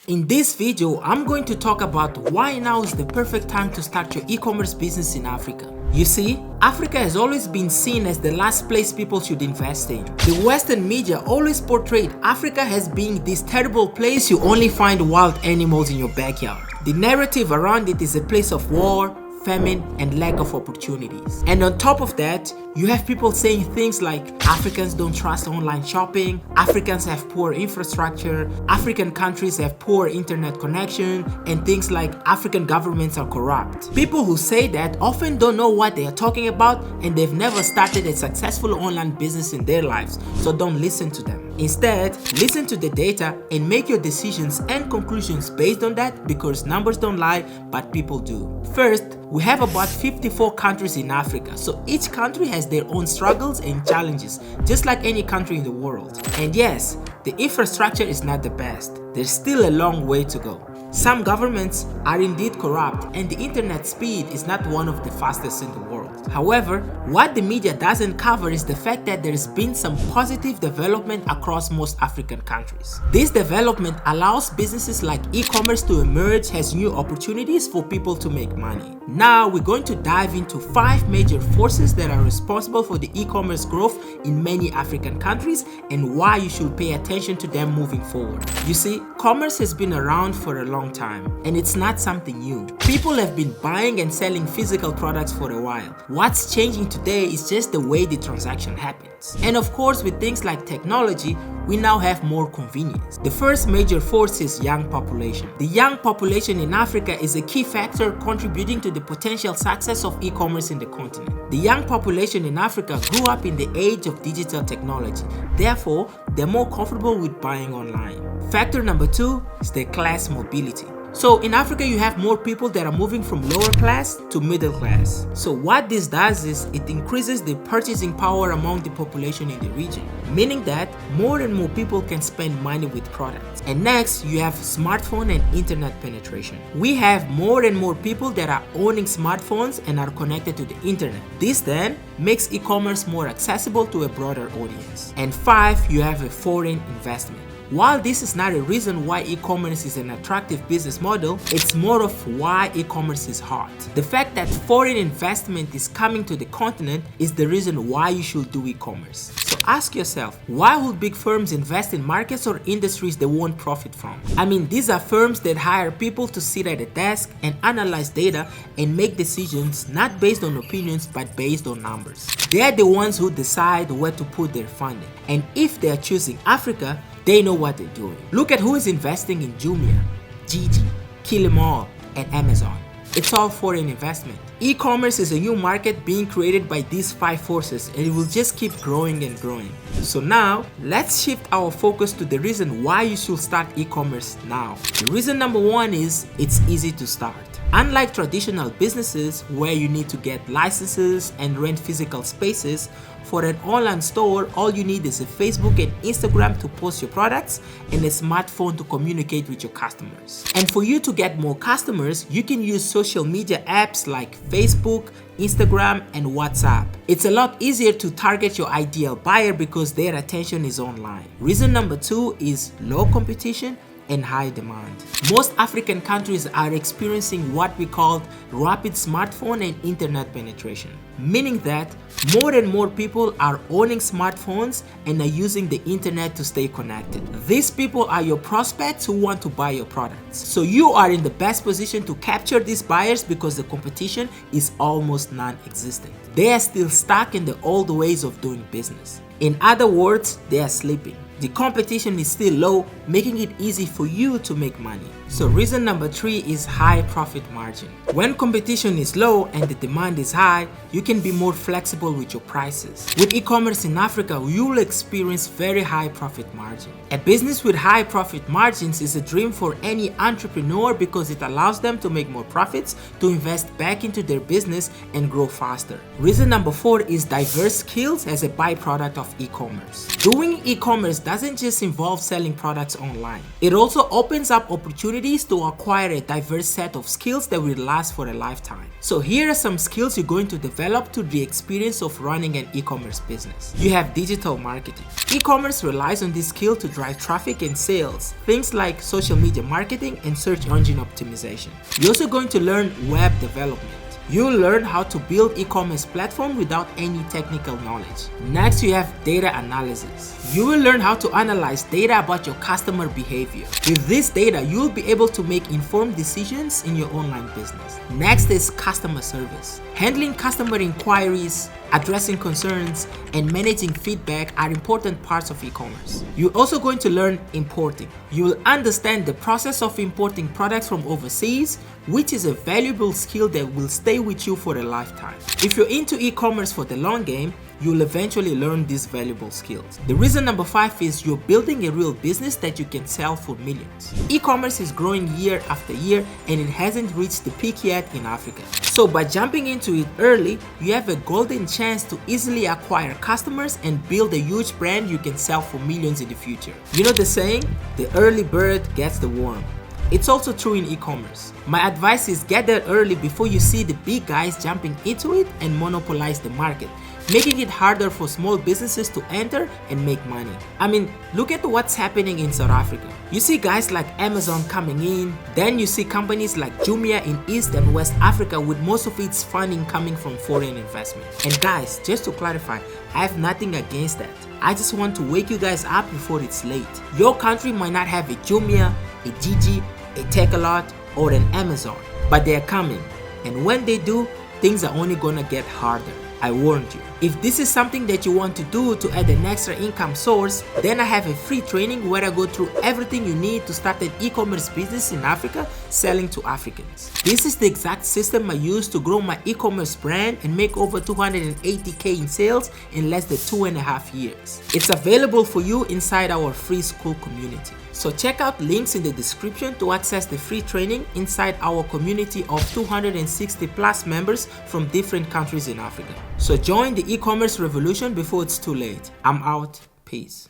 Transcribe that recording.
In this video, I'm going to talk about why now is the perfect time to start your e-commerce business in Africa. You see, Africa has always been seen as the last place people should invest in. The Western media always portrayed Africa as being this terrible place you only find wild animals in your backyard. The narrative around it is a place of war, famine, and lack of opportunities. And on top of that, you have people saying things like Africans don't trust online shopping, Africans have poor infrastructure, African countries have poor internet connection, and things like African governments are corrupt. People who say that often don't know what they are talking about, and they've never started a successful online business in their lives, so don't listen to them. Instead, listen to the data and make your decisions and conclusions based on that, because numbers don't lie, but people do. First, we have about 54 countries in Africa, so each country has their own struggles and challenges, just like any country in the world. And yes, the infrastructure is not the best. There's still a long way to go. Some governments are indeed corrupt, and the internet speed is not one of the fastest in the world. However, what the media doesn't cover is the fact that there's been some positive development across most African countries. This development allows businesses like e-commerce to emerge as new opportunities for people to make money. Now we're going to dive into 5 major forces that are responsible for the e-commerce growth in many African countries and why you should pay attention to them moving forward. You see, commerce has been around for a long time, and it's not something new. People have been buying and selling physical products for a while. What's changing today is just the way the transaction happens. And of course, with things like technology, we now have more convenience. The first major force is young population. The young population in Africa is a key factor contributing to the potential success of e-commerce in the continent. The young population in Africa grew up in the age of digital technology. Therefore, they're more comfortable with buying online. Factor number 2 is the class mobility. So in Africa, you have more people that are moving from lower class to middle class. So what this does is it increases the purchasing power among the population in the region, meaning that more and more people can spend money with products. And next, you have smartphone and internet penetration. We have more and more people that are owning smartphones and are connected to the internet. This then makes e-commerce more accessible to a broader audience. And 5, you have a foreign investment. While this is not a reason why e-commerce is an attractive business model, it's more of why e-commerce is hot. The fact that foreign investment is coming to the continent is the reason why you should do e-commerce. So ask yourself, why would big firms invest in markets or industries they won't profit from? I mean, these are firms that hire people to sit at a desk and analyze data and make decisions not based on opinions but based on numbers. They are the ones who decide where to put their funding. And if they are choosing Africa, they know what they're doing. Look at who is investing in Jumia, Gigi, Kilimall, and Amazon. It's all foreign investment. E-commerce is a new market being created by these 5 forces, and it will just keep growing and growing. So now, let's shift our focus to the reason why you should start e-commerce now. The reason number 1 is it's easy to start. Unlike traditional businesses where you need to get licenses and rent physical spaces, for an online store, all you need is a Facebook and Instagram to post your products and a smartphone to communicate with your customers. And for you to get more customers, you can use social media apps like Facebook, Instagram, and WhatsApp. It's a lot easier to target your ideal buyer because their attention is online. Reason number 2 is low competition and high demand. Most African countries are experiencing what we call rapid smartphone and internet penetration, meaning that more and more people are owning smartphones and are using the internet to stay connected. These people are your prospects who want to buy your products. So you are in the best position to capture these buyers because the competition is almost non-existent. They are still stuck in the old ways of doing business. In other words, they are sleeping. The competition is still low, making it easy for you to make money. So reason number 3 is high profit margin. When competition is low and the demand is high, you can be more flexible with your prices. With e-commerce in Africa, you will experience very high profit margin. A business with high profit margins is a dream for any entrepreneur because it allows them to make more profits, to invest back into their business and grow faster. Reason number 4 is diverse skills as a byproduct of e-commerce. Doing Doing e-commerce doesn't just involve selling products online. It also opens up opportunities to acquire a diverse set of skills that will last for a lifetime. So here are some skills you're going to develop through the experience of running an e-commerce business. You have digital marketing. E-commerce relies on this skill to drive traffic and sales, things like social media marketing and search engine optimization. You're also going to learn web development. You'll learn how to build e-commerce platform without any technical knowledge. Next, you have data analysis. You will learn how to analyze data about your customer behavior. With this data, you'll be able to make informed decisions in your online business. Next is customer service. Handling customer inquiries, addressing concerns, and managing feedback are important parts of e-commerce. You're also going to learn importing. You will understand the process of importing products from overseas, which is a valuable skill that will stay with you for a lifetime. If you're into e-commerce for the long game, you'll eventually learn these valuable skills. The reason number 5 is you're building a real business that you can sell for millions. E-commerce is growing year after year and it hasn't reached the peak yet in Africa. So by jumping into it early, you have a golden chance to easily acquire customers and build a huge brand you can sell for millions in the future. You know the saying, the early bird gets the worm. It's also true in e-commerce. My advice is get there early before you see the big guys jumping into it and monopolize the market, making it harder for small businesses to enter and make money. I mean, look at what's happening in South Africa. You see guys like Amazon coming in, then you see companies like Jumia in East and West Africa with most of its funding coming from foreign investment. And guys, just to clarify, I have nothing against that. I just want to wake you guys up before it's late. Your country might not have a Jumia, a Gigi, a Takealot, or an Amazon, but they are coming. And when they do, things are only gonna get harder. I warned you. If this is something that you want to do to add an extra income source, then I have a free training where I go through everything you need to start an e-commerce business in Africa selling to Africans. This is the exact system I used to grow my e-commerce brand and make over 280k in sales in less than 2.5 years. It's available for you inside our free school community. So check out links in the description to access the free training inside our community of 260 plus members from different countries in Africa. So join the e-commerce revolution before it's too late. I'm out. Peace.